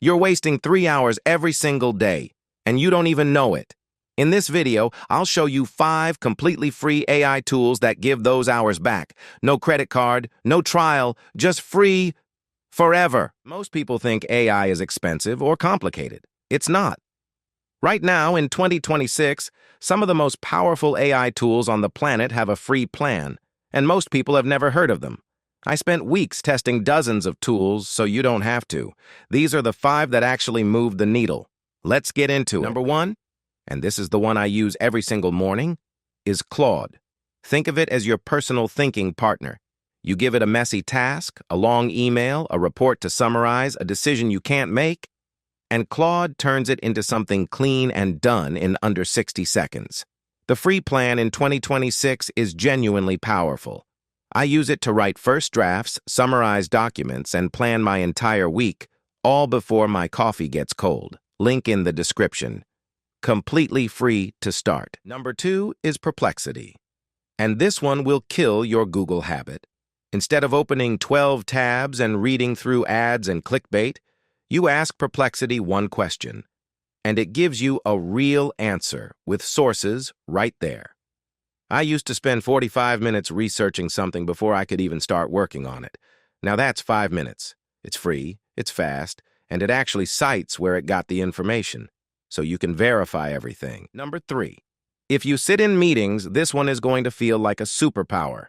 You're wasting 3 hours every single day, and you don't even know it. In this video, I'll show you 5 completely free AI tools that give those hours back. No credit card, no trial, just free forever. Most people think AI is expensive or complicated. It's not. Right now, in 2026, some of the most powerful AI tools on the planet have a free plan, and most people have never heard of them. I spent weeks testing dozens of tools, so you don't have to. These are the 5 that actually move the needle. Let's get into it. Number 1, and this is the one I use every single morning, is Claude. Think of it as your personal thinking partner. You give it a messy task, a long email, a report to summarize, a decision you can't make, and Claude turns it into something clean and done in under 60 seconds. The free plan in 2026 is genuinely powerful. I use it to write first drafts, summarize documents, and plan my entire week, all before my coffee gets cold. Link in the description. Completely free to start. Number 2 is Perplexity. And this one will kill your Google habit. Instead of opening 12 tabs and reading through ads and clickbait, you ask Perplexity one question, and it gives you a real answer with sources right there. I used to spend 45 minutes researching something before I could even start working on it. Now that's 5 minutes. It's free, it's fast, and it actually cites where it got the information, so you can verify everything. Number 3. If you sit in meetings, this one is going to feel like a superpower.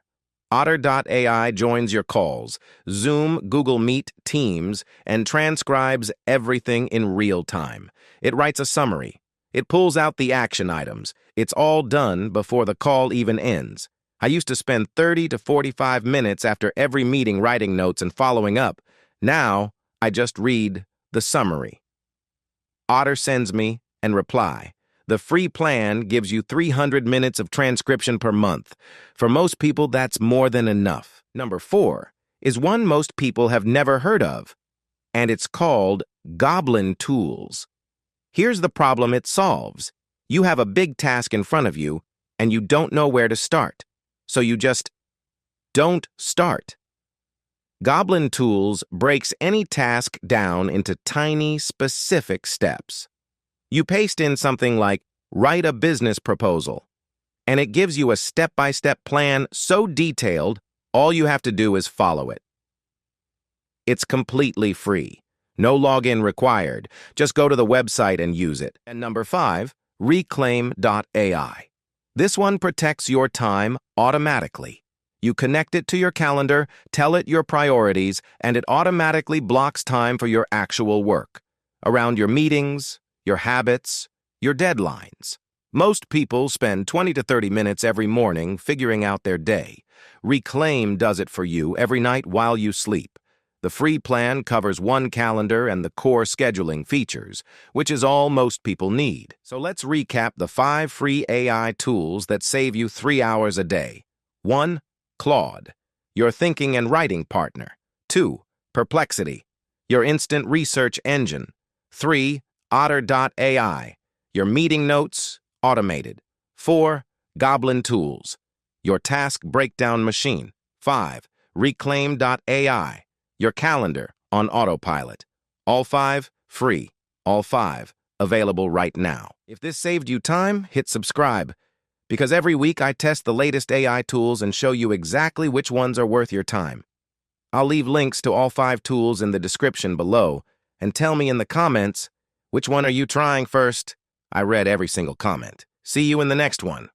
Otter.ai joins your calls, Zoom, Google Meet, Teams, and transcribes everything in real time. It writes a summary. It pulls out the action items. It's all done before the call even ends. I used to spend 30 to 45 minutes after every meeting writing notes and following up. Now, I just read the summary. Otter sends me and reply. The free plan gives you 300 minutes of transcription per month. For most people, that's more than enough. Number 4 is one most people have never heard of, and it's called Goblin tools. Here's the problem it solves. You have a big task in front of you, and you don't know where to start. So you just don't start. Goblin tools breaks any task down into tiny, specific steps. You paste in something like, write a business proposal, and it gives you a step-by-step plan so detailed, all you have to do is follow it. It's completely free. No login required. Just go to the website and use it. And number 5, Reclaim.ai. This one protects your time automatically. You connect it to your calendar, tell it your priorities, and it automatically blocks time for your actual work, around your meetings, your habits, your deadlines. Most people spend 20 to 30 minutes every morning figuring out their day. Reclaim does it for you every night while you sleep. The free plan covers one calendar and the core scheduling features, which is all most people need. So let's recap the 5 free AI tools that save you 3 hours a day. 1. Claude, your thinking and writing partner. 2. Perplexity, your instant research engine. 3. Otter.ai, your meeting notes, automated. 4. Goblin tools, your task breakdown machine. 5. Reclaim.ai, your calendar on autopilot. All 5 free. All 5 available right now. If this saved you time, hit subscribe, because every week I test the latest AI tools and show you exactly which ones are worth your time. I'll leave links to all 5 tools in the description below, and tell me in the comments, which one are you trying first? I read every single comment. See you in the next one.